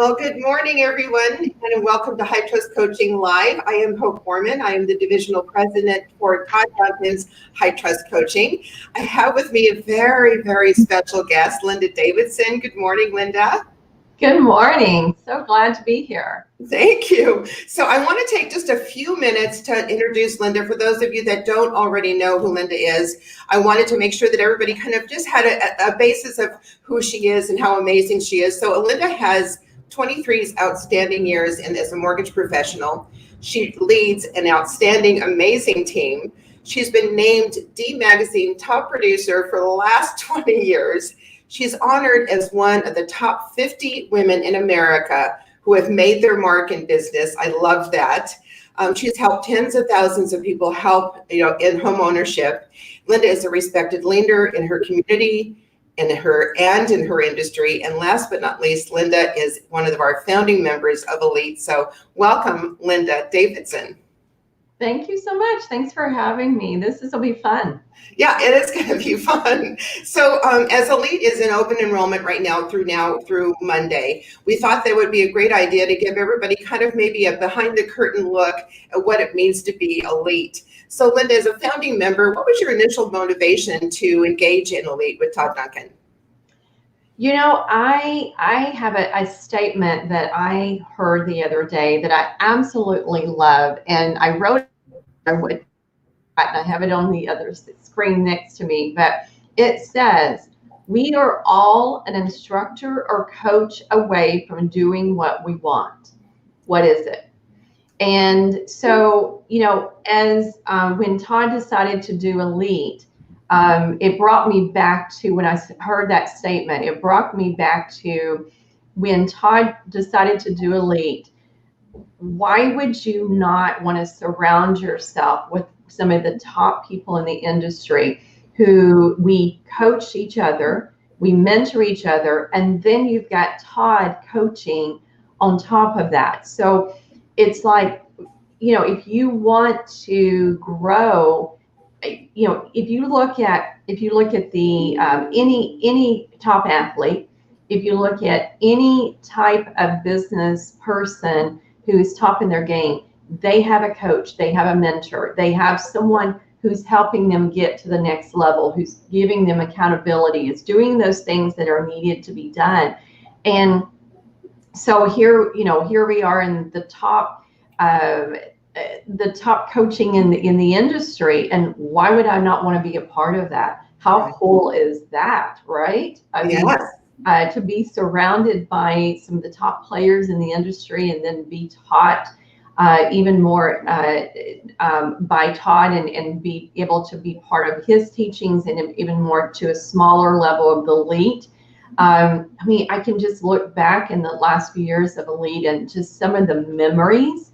Well, good morning, everyone, and welcome to High Trust Coaching Live. I am Hope Bourman. I am the Divisional President for Todd Duncan's High Trust Coaching. I have with me a very, very special guest, Linda Davidson. Good morning, Linda. Good morning. So glad to be here. Thank you. So I want to take just a few minutes to introduce Linda. For those of you that don't already know who Linda is, I wanted to make sure that everybody kind of just had a basis of who she is and how amazing she is. So Linda has 23 outstanding years as a mortgage professional. She leads an outstanding, amazing team. She's been named D Magazine top producer for the last 20 years. She's honored as one of the top 50 women in America who have made their mark in business. I love that. She's helped tens of thousands of people in home ownership. Linda is a respected leader in her community, in her industry. And last but not least, Linda is one of our founding members of Elite. So welcome, Linda Davidson. Thank you so much. Thanks for having me. This will be fun. Yeah, it is going to be fun. So as Elite is in open enrollment right now through Monday, we thought that would be a great idea to give everybody kind of maybe a behind the curtain look at what it means to be Elite. So Linda, as a founding member, what was your initial motivation to engage in Elite with Todd Duncan? You know, I have a statement that I heard the other day that I absolutely love, and I wrote it, and I have it on the other screen next to me, but it says, "We are all an instructor or coach away from doing what we want." What is it? And so, you know, as when Todd decided to do Elite, it brought me back to when I heard that statement. It brought me back to when Todd decided to do Elite. Why would you not want to surround yourself with some of the top people in the industry who we coach each other, we mentor each other, and then you've got Todd coaching on top of that. So it's like, you know, if you want to grow, you know, if you look at the any top athlete, if you look at any type of business person who is top in their game, they have a coach, they have a mentor, they have someone who's helping them get to the next level, who's giving them accountability, is doing those things that are needed to be done. And so here we are in the top coaching in the industry, and why would I not want to be a part of that? How cool is that, right? I mean, to be surrounded by some of the top players in the industry, and then be taught even more by Todd, and be able to be part of his teachings, and even more to a smaller level of the Elite. I mean, I can just look back in the last few years of Elite, and just some of the memories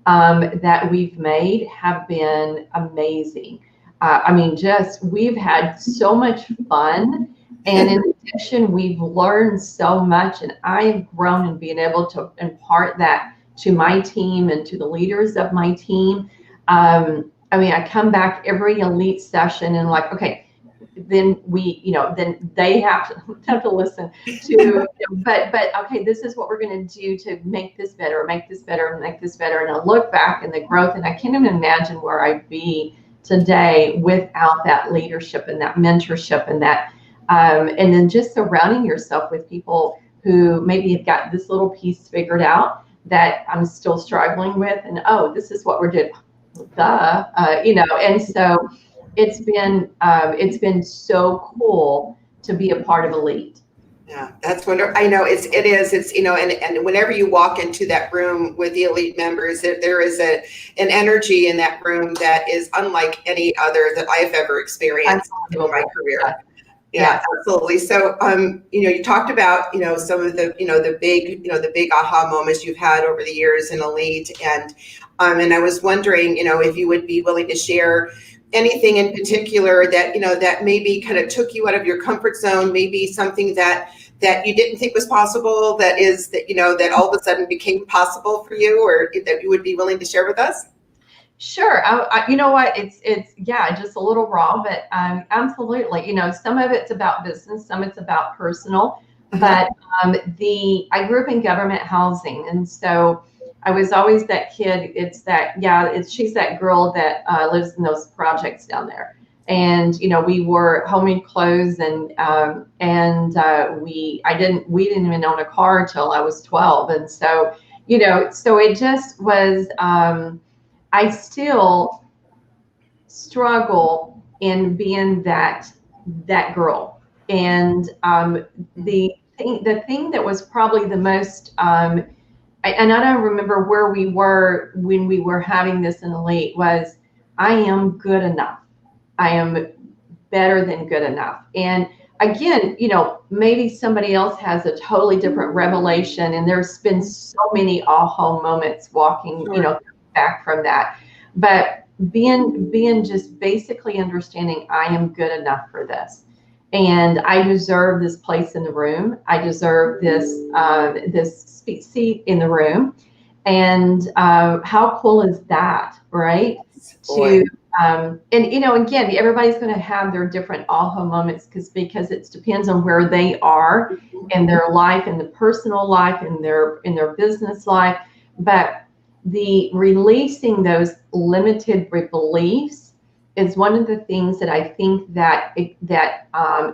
that we've made have been amazing. I mean, we've had so much fun, and in addition, we've learned so much, and I've grown in being able to impart that to my team and to the leaders of my team. I mean, I come back every Elite session and like, okay, then then they have to listen to, but okay, this is what we're going to do to make this better, make this better, and make this better. And I look back in the growth, and I can't even imagine where I'd be today without that leadership and that mentorship and that, and then just surrounding yourself with people who maybe have got this little piece figured out that I'm still struggling with, and this is what we're doing, and so it's been so cool to be a part of Elite. Yeah, that's wonderful. I know it's and whenever you walk into that room with the Elite members, there is an energy in that room that is unlike any other that I've ever experienced in my career. Yeah, absolutely. So, you talked about, some of the big aha moments you've had over the years in Elite, and I was wondering, if you would be willing to share anything in particular that, that maybe kind of took you out of your comfort zone, maybe something that you didn't think was possible, that all of a sudden became possible for you, or that you would be willing to share with us? Sure. You know what? It's just a little raw, but absolutely. Some of it's about business, some it's about personal. But I grew up in government housing, and so I was always that kid. She's that girl that lives in those projects down there. And we wore homemade clothes, we didn't even own a car until I was 12, and so it just was. I still struggle in being that girl, and the thing that was probably the most, and I don't remember where we were when we were having this in Elite, was I am good enough. I am better than good enough. And again, maybe somebody else has a totally different revelation, and there's been so many aha moments walking, back from that. But being just basically understanding I am good enough for this. And I deserve this place in the room. I deserve this seat in the room. And how cool is that, right? Boy. And again, everybody's going to have their different aha moments because it depends on where they are in their life, in the personal life, in their business life. But the releasing those limited beliefs is one of the things that I think that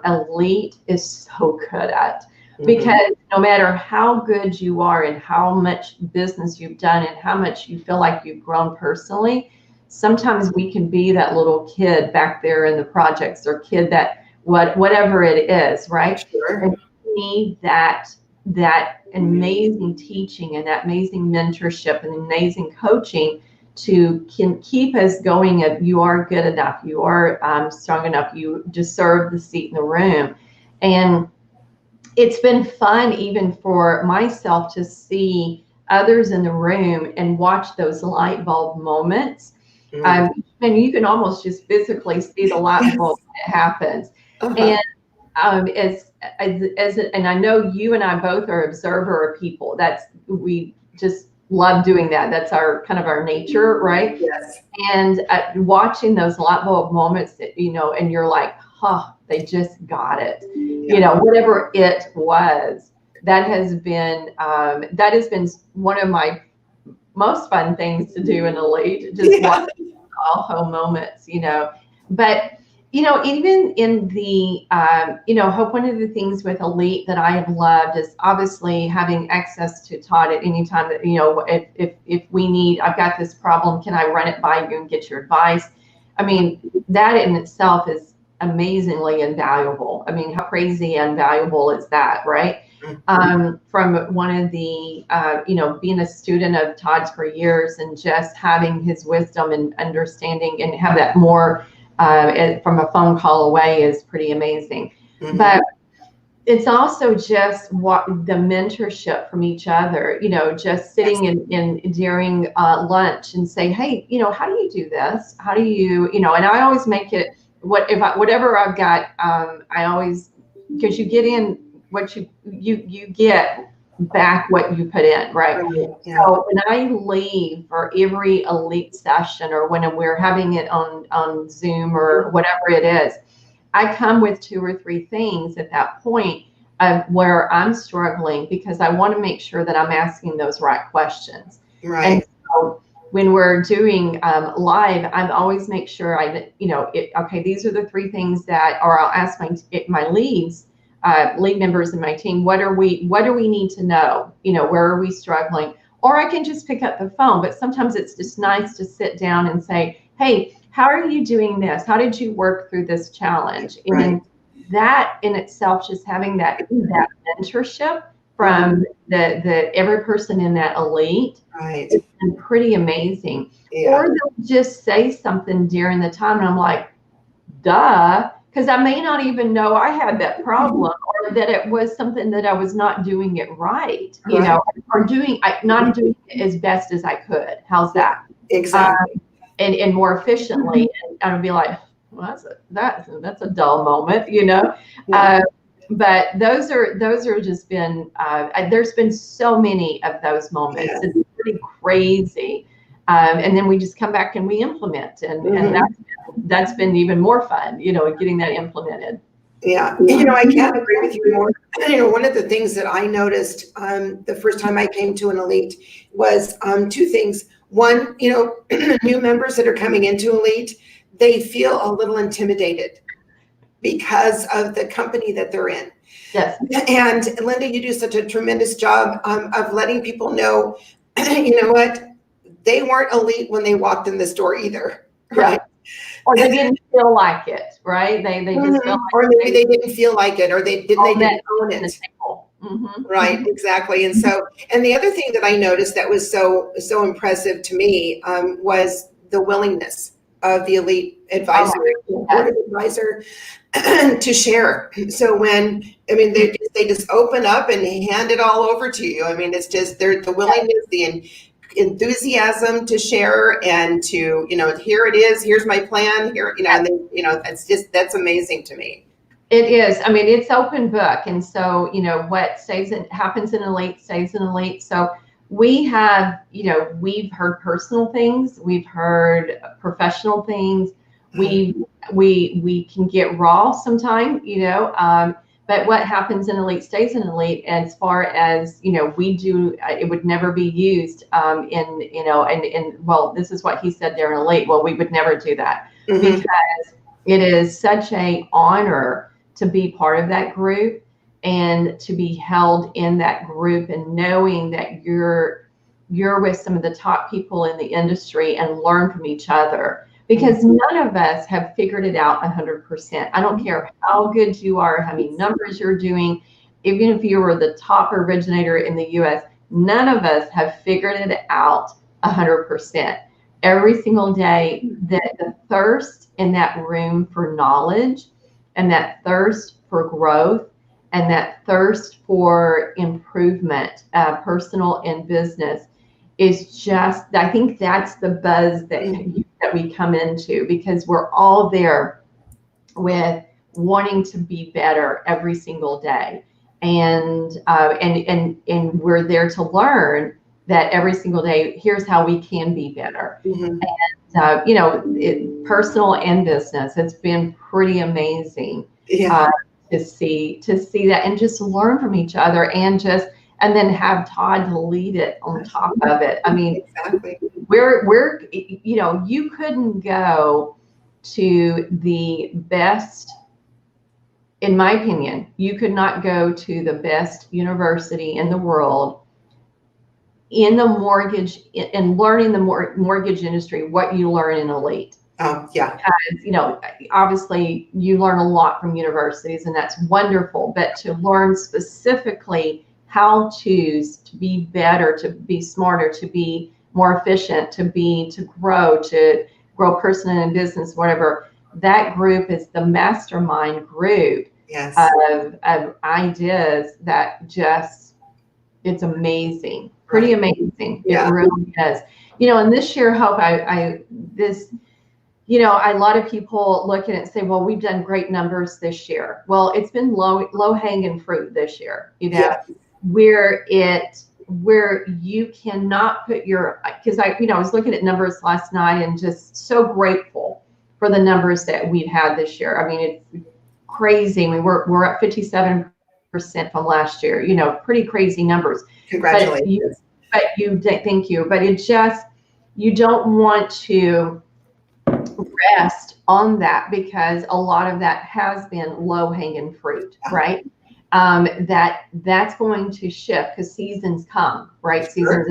Elite is so good at. Because no matter how good you are and how much business you've done and how much you feel like you've grown personally, sometimes we can be that little kid back there in the projects, or kid that whatever it is, right? Sure. And we need that amazing teaching and that amazing mentorship and amazing coaching can keep us going. You are good enough, you are strong enough, you deserve the seat in the room. And it's been fun even for myself to see others in the room and watch those light bulb moments. And you can almost just physically see the light bulb when it happens. And and I know you and I both are observer of people. We just love doing that. That's our kind of our nature, right? Yes. And watching those light bulb moments, and you're like, they just got it. Whatever it was, that has been one of my most fun things to do in Elite, just watching aha moments, But even in the hope, one of the things with Elite that I have loved is obviously having access to Todd at any time that, if we need, I've got this problem, can I run it by you and get your advice? I mean, that in itself is amazingly invaluable. I mean, how crazy and valuable is that, right? From one of the, being a student of Todd's for years and just having his wisdom and understanding and have that more from a phone call away is pretty amazing. But it's also just what the mentorship from each other, just sitting in during lunch and say, hey, how do you do this? How do you, and I always make it whatever I've got. I always, because you get in what you get back what you put in, right? So when I leave for every Elite session, or when we're having it on Zoom or whatever it is, I come with 2 or 3 things at that point of where I'm struggling, because I want to make sure that I'm asking those right questions. Right. And so when we're doing live, I always make sure okay, these are the 3 things or I'll ask my leads, lead members in my team, what do we need to know? Where are we struggling? Or I can just pick up the phone, but sometimes it's just nice to sit down and say, hey, how are you doing this? How did you work through this challenge? Right. And that in itself, just having that mentorship from the every person in that Elite, right, it's been pretty amazing. Yeah. Or they'll just say something during the time, and I'm like, duh, because I may not even know I had that problem, or that it was something that I was not doing it right, or not doing it as best as I could. How's that? Exactly. And more efficiently. And I would be like, well, that's a dull moment, but those are just been, there's been so many of those moments. It's pretty crazy. And then we just come back and we implement, and that's been even more fun, getting that implemented. Yeah, I can't agree with you more. One of the things that I noticed the first time I came to an elite was two things. One, new members that are coming into elite, they feel a little intimidated because of the company that they're in. Yes. And Linda, you do such a tremendous job of letting people know, you know what, they weren't elite when they walked in this door either, right? Yeah. Or they didn't feel like it, right? They just felt like or maybe they didn't feel like it, or they didn't own it. Mm-hmm. Right, exactly. And so, and the other thing that I noticed that was so impressive to me was the willingness of the elite advisor, board of advisor, to share. So when, they just open up and hand it all over to you. It's just the willingness, the enthusiasm to share and to, here it is, here's my plan here, and then, that's amazing to me. It is. It's open book. And so, what happens in elite stays in elite. So we have, we've heard personal things, we've heard professional things. We can get raw sometimes, but what happens in elite stays in elite. As far as, we do, it would never be used well, this is what he said there in elite. Well, we would never do that because it is such an honor to be part of that group and to be held in that group, and knowing that you're with some of the top people in the industry and learn from each other, because none of us have figured it out 100%. I don't care how good you are, how many numbers you're doing, even if you were the top originator in the US, none of us have figured it out 100%. Every single day, the thirst in that room for knowledge, and that thirst for growth, and that thirst for improvement, personal and business, is just, I think that's the buzz that we come into, because we're all there with wanting to be better every single day. And we're there to learn that every single day, here's how we can be better. And, personal and business, it's been pretty amazing to see that, and just learn from each other, and then have Todd lead it on top of it. Exactly. we're you couldn't go to the best, in my opinion, you could not go to the best university in the world in the mortgage and learning the mortgage industry what you learn in elite. Yeah. Because, obviously you learn a lot from universities, and that's wonderful, but to learn specifically how to be better, to be smarter, to be more efficient, to grow personally in business, whatever, that group is the mastermind group. Yes. Of ideas that just, it's amazing. Pretty amazing. Yeah. It really is. And this year, Hope, a lot of people look at it and say, well, we've done great numbers this year. Well, it's been low hanging fruit this year, where you cannot put because I was looking at numbers last night and just so grateful for the numbers that we've had this year. It's crazy. We're at 57% from last year, pretty crazy numbers. Congratulations. Thank you. But it just, you don't want to rest on that, because a lot of that has been low hanging fruit, right? That's going to shift, because seasons come, right? Sure.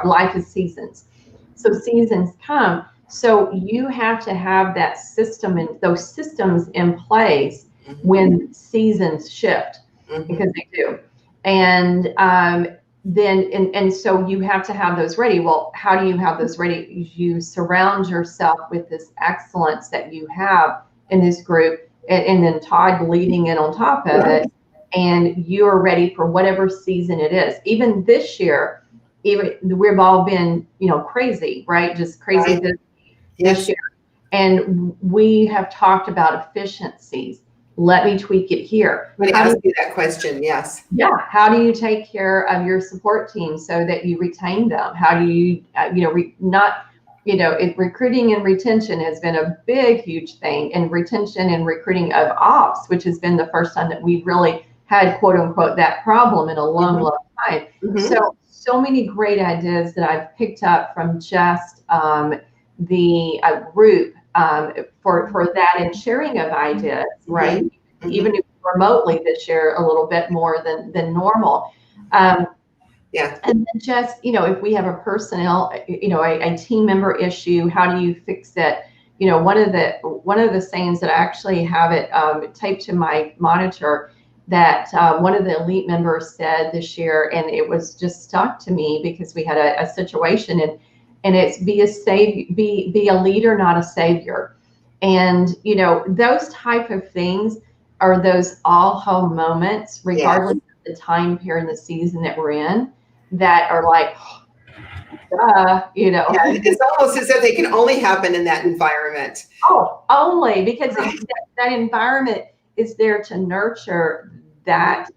Life is seasons. So seasons come. So you have to have that system and those systems in place when seasons shift, because they do. And so you have to have those ready. Well, how do you have those ready? You surround yourself with this excellence that you have in this group, and then Todd leading it on top of it, and you are ready for whatever season it is. Even this year, we've all been, crazy, right? Just crazy this year. And we have talked about efficiencies. Let me tweak it here. I'm going to ask you that question. Yes. Yeah. How do you take care of your support team so that you retain them? How do you, recruiting and retention has been a big, huge thing, and retention and recruiting of ops, which has been the first time that we've really had, quote unquote, that problem in a long, Mhm. long time. Mhm. So many great ideas that I've picked up from just the group for that, and sharing of ideas, right? Mhm. Even if remotely, that share a little bit more than normal. Um, Yeah. and then just, if we have a personnel, a team member issue, how do you fix it? One of the sayings that I actually have it taped to my monitor, that one of the elite members said this year, and it was just stuck to me because we had a situation, and it's be a leader, not a savior. And those type of things are those aha moments, Yeah. regardless of the time period and the season that we're in, that are like, Yeah. It's almost as if they can only happen in that environment. oh, only because that environment is there to nurture that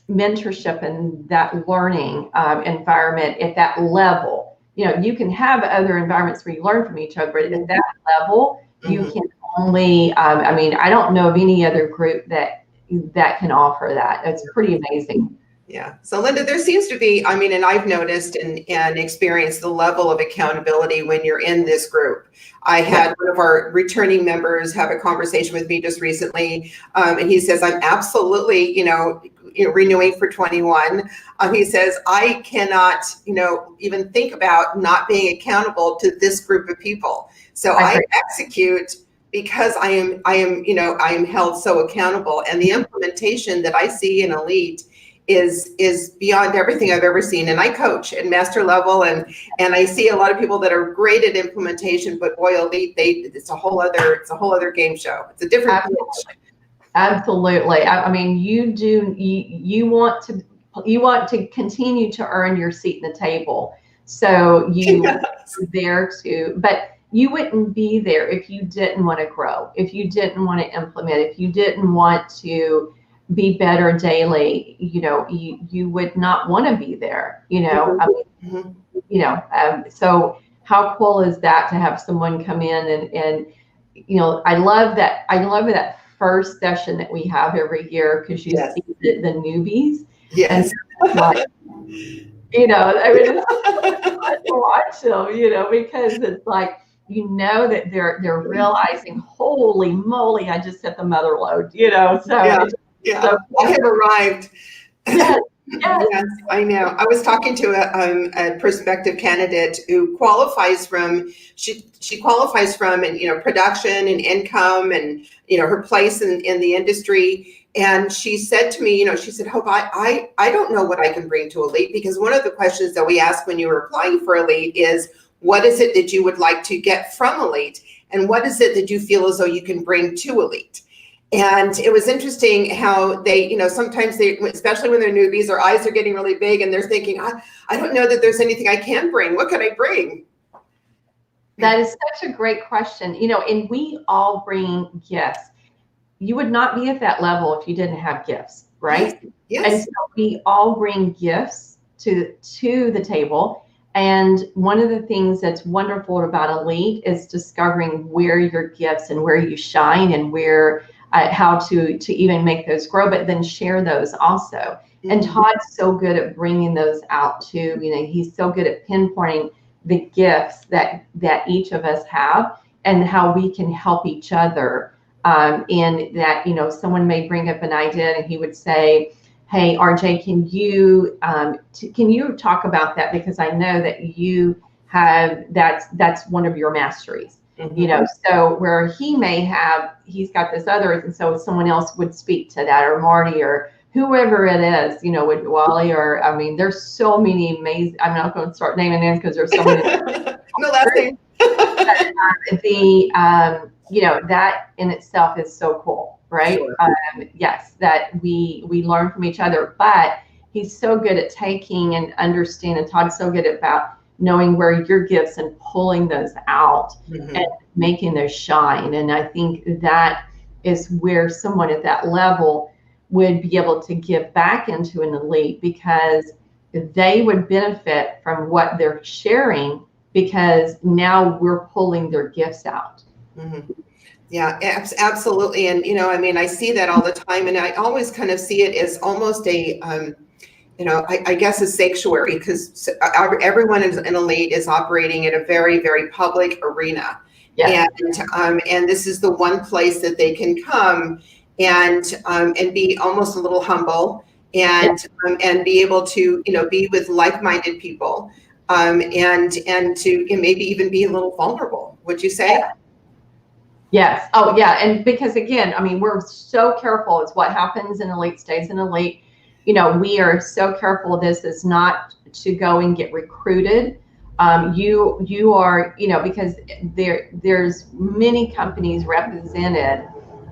mentorship and that learning environment at that level. You can have other environments where you learn from each other, but at that level, you Mhm. can only, I don't know of any other group that can offer that. It's pretty amazing. Yeah. So Linda, there seems to be, I mean, and I've noticed and experienced the level of accountability when you're in this group. I had one of our returning members have a conversation with me just recently, and he says, I'm absolutely, renewing for 21. He says, I cannot, even think about not being accountable to this group of people. So I execute because I am held so accountable. And the implementation that I see in Elite is beyond everything I've ever seen. And I coach at master level, and I see a lot of people that are great at implementation, but boy, Elite, it's a whole other game show. It's a different pitch. Absolutely. I mean, you want to continue to earn your seat in the table. So you there to, but you wouldn't be there if you didn't want to grow, if you didn't want to implement, if you didn't want to be better daily. You would not want to be there. So how cool is that to have someone come in and I love that first session that we have every year, because you see the newbies. Yes. And like, it's fun to watch them, because it's like, that they're realizing, holy moly, I just hit the mother load, so Yeah. so I have arrived. yes. Yes, I know. I was talking to a prospective candidate who qualifies from, she qualifies from, and production and income, and her place in the industry. And she said to me, she said, Hope, I don't know what I can bring to Elite, because one of the questions that we ask when you were applying for Elite is, what is it that you would like to get from Elite, and what is it that you feel as though you can bring to Elite? And it was interesting how they, sometimes they, especially when they're newbies, their eyes are getting really big and they're thinking, I don't know that there's anything I can bring. What can I bring? That is such a great question. And we all bring gifts. You would not be at that level if you didn't have gifts, right? Yes. And so we all bring gifts to the table. And one of the things that's wonderful about Elite is discovering where your gifts and where you shine, and where how to even make those grow, but then share those also. Mm-hmm. And Todd's so good at bringing those out too. He's so good at pinpointing the gifts that each of us have, and how we can help each other. In that, someone may bring up an idea, and he would say, hey, RJ, can you talk about that? Because I know that you have, that's one of your masteries. Mm-hmm. So where he's got this other, and so someone else would speak to that, or Marty, or whoever it is, with Wally, or, there's so many amazing, I'm not going to start naming names because there's so many. No last name. That in itself is so cool, right? Sure. Yes, that we learn from each other, but he's so good at taking and understanding. Todd's so good about knowing where your gifts and pulling those out, mm-hmm. and making those shine. And I think that is where someone at that level would be able to give back into an Elite, because they would benefit from what they're sharing because now we're pulling their gifts out. Mm-hmm. Yeah, absolutely. And, I mean, I see that all the time, and I always kind of see it as almost a, I guess a sanctuary, because everyone in Elite is operating in a very, very public arena. Yes. And this is the one place that they can come and be almost a little humble and be able to, be with like-minded people, and to maybe even be a little vulnerable, would you say? Yeah. Yes. Oh, yeah. And because again, I mean, we're so careful. It's what happens in Elite stays in Elite. We are so careful. This is not to go and get recruited. You are, because there's many companies represented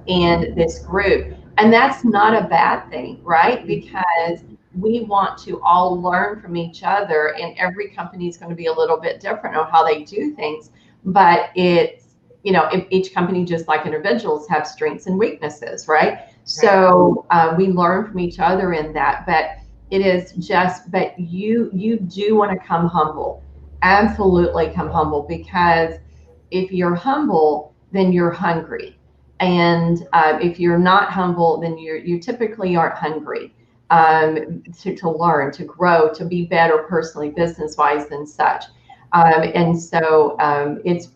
in this group, and that's not a bad thing, right? Because we want to all learn from each other, and every company is going to be a little bit different on how they do things, but it's, if each company, just like individuals, have strengths and weaknesses, right? So we learn from each other in that, but it is just, but you do want to come humble. Absolutely come humble, because if you're humble, then you're hungry. And if you're not humble, then you typically aren't hungry to learn, to grow, to be better personally, business-wise, and such. And so it's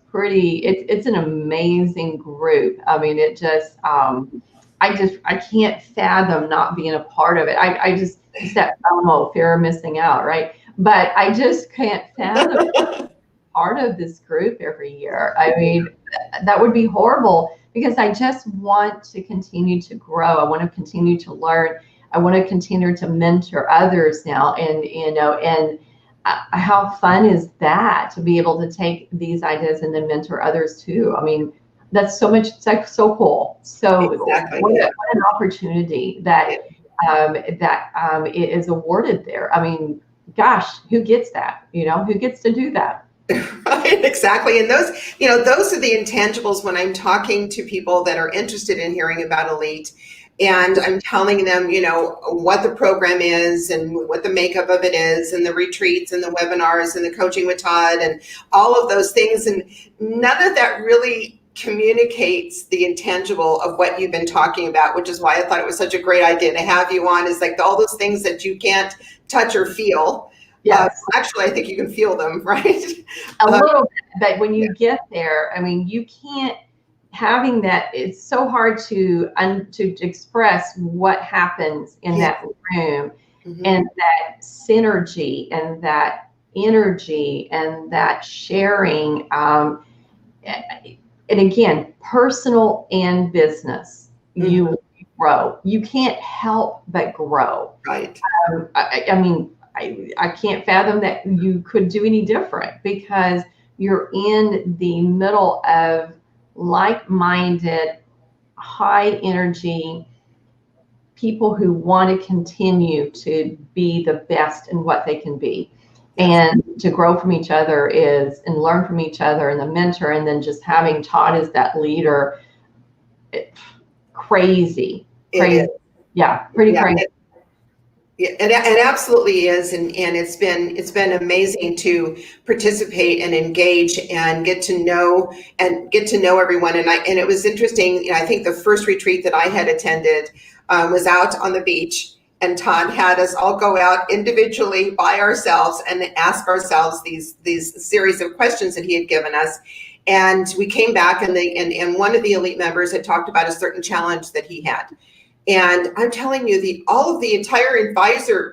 an amazing group. I mean, it just, I can't fathom not being a part of it. I just, it's that FOMO, fear of missing out, right? But I just can't fathom part of this group every year. I mean, that would be horrible, because I just want to continue to grow. I want to continue to learn. I want to continue to mentor others now. And how fun is that, to be able to take these ideas and then mentor others too? I mean, that's so much, it's like so cool. So exactly. what an opportunity that is awarded there. I mean, gosh, who gets that? Who gets to do that? Right, exactly. And those are the intangibles when I'm talking to people that are interested in hearing about Elite. And I'm telling them, what the program is and what the makeup of it is, and the retreats and the webinars and the coaching with Todd and all of those things. And none of that really communicates the intangible of what you've been talking about, which is why I thought it was such a great idea to have you on, is like all those things that you can't touch or feel. Yes. Actually, I think you can feel them, right? A little bit, but when you get there, I mean, you can't, having that, it's so hard to express what happens in that room, and that synergy and that energy and that sharing. And again, personal and business, you grow. You can't help but grow. Right. I mean, I can't fathom that you could do any different, because you're in the middle of like-minded, high energy people who want to continue to be the best in what they can be. Yes. And to grow from each other and learn from each other, and the mentor, and then just having Todd as that leader. Crazy. Yeah, pretty crazy. It absolutely is, and it's been amazing to participate and engage and get to know everyone. And it was interesting. I think the first retreat that I had attended was out on the beach, and Todd had us all go out individually by ourselves and ask ourselves these series of questions that he had given us. And we came back, and one of the Elite members had talked about a certain challenge that he had. And I'm telling you, all of the entire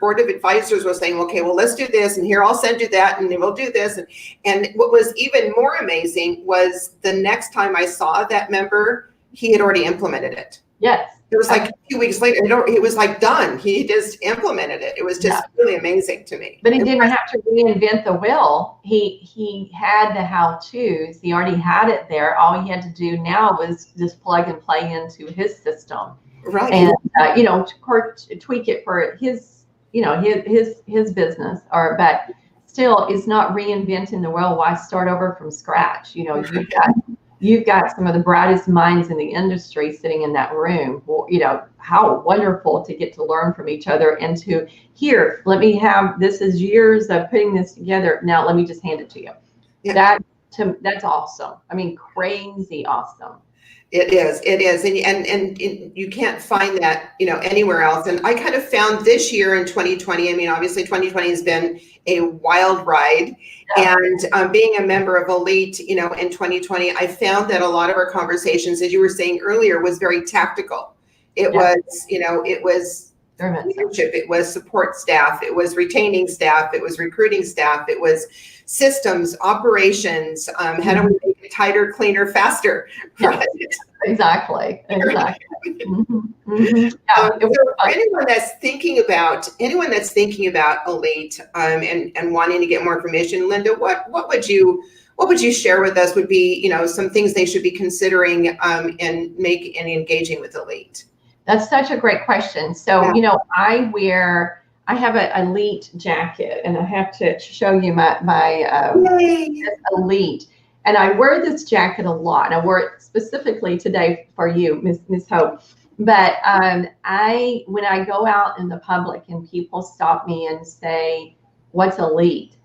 board of advisors was saying, okay, well, let's do this, and here, I'll send you that, and then we'll do this. And what was even more amazing was the next time I saw that member, he had already implemented it. Yes. It was like 2 weeks later, it was like done. He just implemented it. It was just really amazing to me. But he didn't have to reinvent the wheel. He had the how-tos. He already had it there. All he had to do now was just plug and play into his system. Right. And tweak it for his business, but still, it's not reinventing the wheel. Why start over from scratch? You've got some of the brightest minds in the industry sitting in that room. Well, how wonderful to get to learn from each other, and this is years of putting this together. Now let me just hand it to you. Yeah. That's awesome. I mean, crazy awesome. It is, and you can't find that, anywhere else. And I kind of found this year in 2020. I mean, obviously, 2020 has been a wild ride, Yeah. and being a member of Elite, in 2020, I found that a lot of our conversations, as you were saying earlier, was very tactical. It Yeah. was, it was Very much so. leadership, it was support staff, it was retaining staff, it was recruiting staff, it was systems, operations, how do we make it tighter, cleaner, faster, Yeah. right? Exactly. Mhm. Mhm. Yeah, So it was for fun. anyone that's thinking about Elite, and wanting to get more information, Linda, what would you share with us would be, some things they should be considering, and engaging with Elite? That's such a great question. So, Yeah. I have an Elite jacket, and I have to show you my Yay. Elite. And I wear this jacket a lot. I wore it specifically today for you, Miss Hope. But when I go out in the public and people stop me and say, "What's Elite?"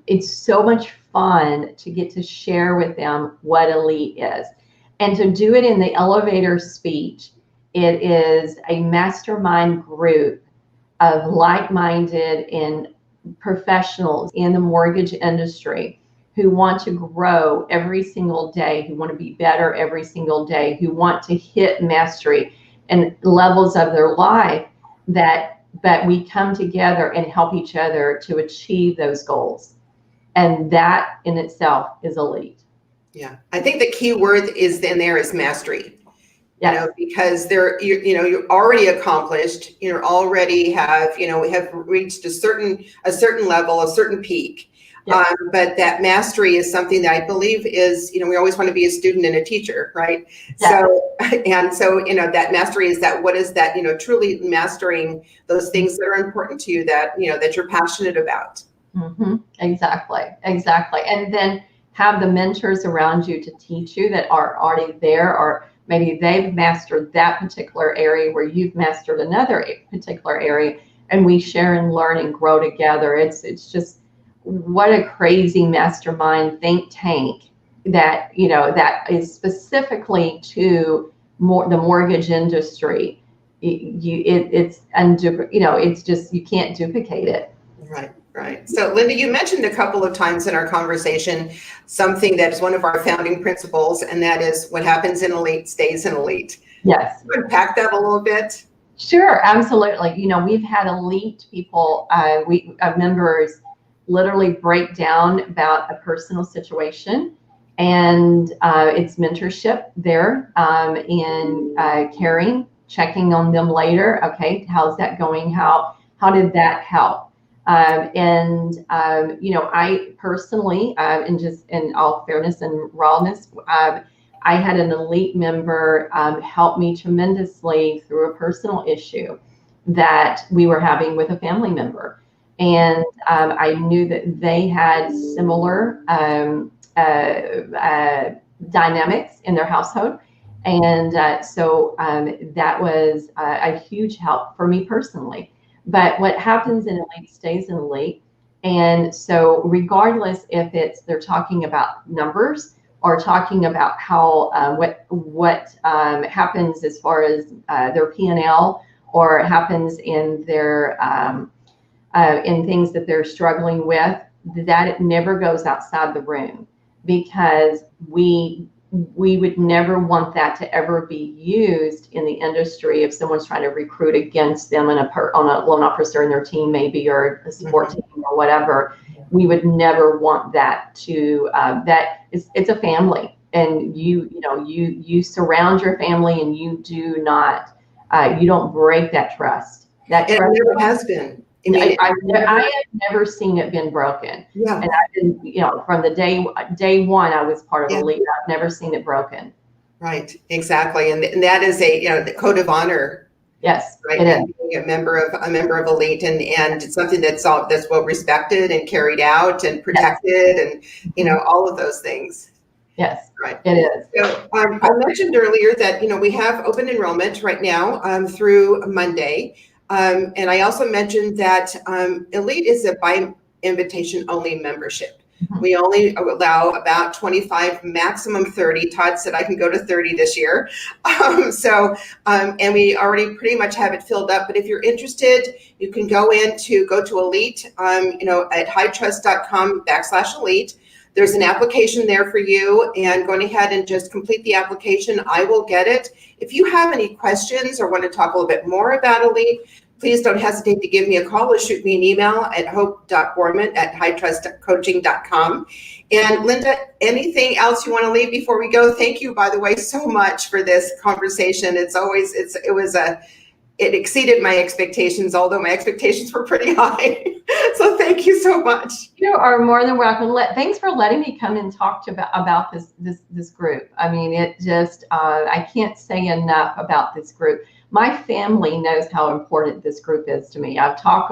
It's so much fun to get to share with them what Elite is, and to do it in the elevator speech. It is a mastermind group of like-minded and professionals in the mortgage industry who want to grow every single day, who want to be better every single day, who want to hit mastery and levels of their life that we come together and help each other to achieve those goals. And that in itself is Elite. Yeah, I think the key word is in there is mastery. Yes. Because you're already accomplished, have reached a certain level, a certain peak. Yes. But that mastery is something that I believe is, we always want to be a student and a teacher, right? Yes. So, that mastery is that, what is that, truly mastering those things that are important to you, that you're passionate about. Mm-hmm. Exactly. And then have the mentors around you to teach you that are already there, or maybe they've mastered that particular area where you've mastered another particular area, and we share and learn and grow together. It's just, what a crazy mastermind think tank that is specifically to the mortgage industry. It's just, you can't duplicate it. Right. So, Linda, you mentioned a couple of times in our conversation something that is one of our founding principles, and that is, what happens in Elite stays in Elite. Yes. Can you unpack that a little bit? Sure, absolutely. We've had Elite people, members literally break down about a personal situation, and it's mentorship there, in caring, checking on them later. Okay, how's that going? How did that help? I personally, and just in all fairness and rawness, I had an Elite member help me tremendously through a personal issue that we were having with a family member. And I knew that they had similar dynamics in their household. And so that was a huge help for me personally. But what happens in Elite stays in Elite. And so regardless if they're talking about numbers, or talking about how what happens as far as their P&L, or happens in their in things that they're struggling with, that it never goes outside the room, because we would never want that to ever be used in the industry if someone's trying to recruit against them on a loan officer in their team, maybe, or a support team or whatever. We would never want that to it's a family, and you surround your family, and you do not you don't break that trust. That It trust never has been. I mean, I have never seen it been broken. yeah, And I've been, from the day one I was part of Yeah. Elite, I've never seen it broken. right, exactly, and that is the code of honor, Yes, right? it is. And being a member of Elite, and it's something that's well respected and carried out and protected, and all of those things. Yes, Right. it is. So I mentioned earlier that we have open enrollment right now through Monday, and I also mentioned that Elite is a by invitation only membership. We only allow about 25, maximum 30. Todd said I can go to 30 this year. And we already pretty much have it filled up. But if you're interested, you can go to Elite, at hightrust.com/elite. There's an application there for you, and going ahead and just complete the application. I will get it. If you have any questions or want to talk a little bit more about Elite, please don't hesitate to give me a call or shoot me an email at hope.bourman@hightrustcoaching.com. And Linda, anything else you want to leave before we go? Thank you, by the way, so much for this conversation. It exceeded my expectations, although my expectations were pretty high. So thank you so much. You are more than welcome. Thanks for letting me come and talk about this group. I mean, it just I can't say enough about this group. My family knows how important this group is to me. I talk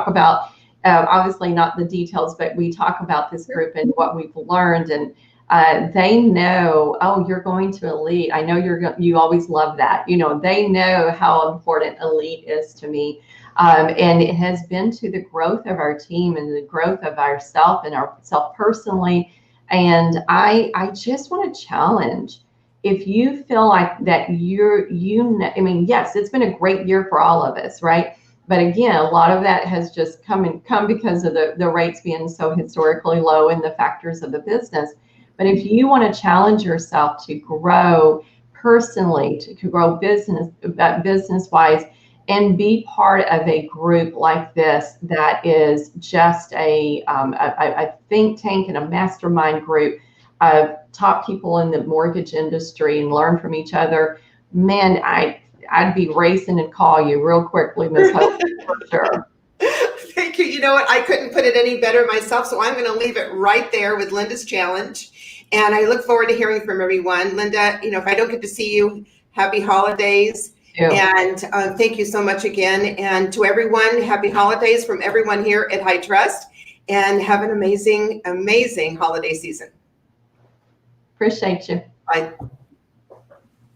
about obviously not the details, but we talk about this group and what we've learned, and they know, oh, you're going to Elite. I know you always love that. They know how important Elite is to me. And it has been to the growth of our team and the growth of ourself and ourself personally. And I just want to challenge, if you feel like that yes, it's been a great year for all of us, right? But again, a lot of that has just come because of the rates being so historically low and the factors of the business. But if you want to challenge yourself to grow personally, to grow business-wise, and be part of a group like this that is just a think tank and a mastermind group of top people in the mortgage industry, and learn from each other, man, I'd be racing and call you real quickly, Ms. Hope, for sure. Thank you. You know what? I couldn't put it any better myself, so I'm going to leave it right there with Linda's challenge. And I look forward to hearing from everyone. Linda, if I don't get to see you, happy holidays. And thank you so much again. And to everyone, happy holidays from everyone here at High Trust. And have an amazing, amazing holiday season. Appreciate you. Bye.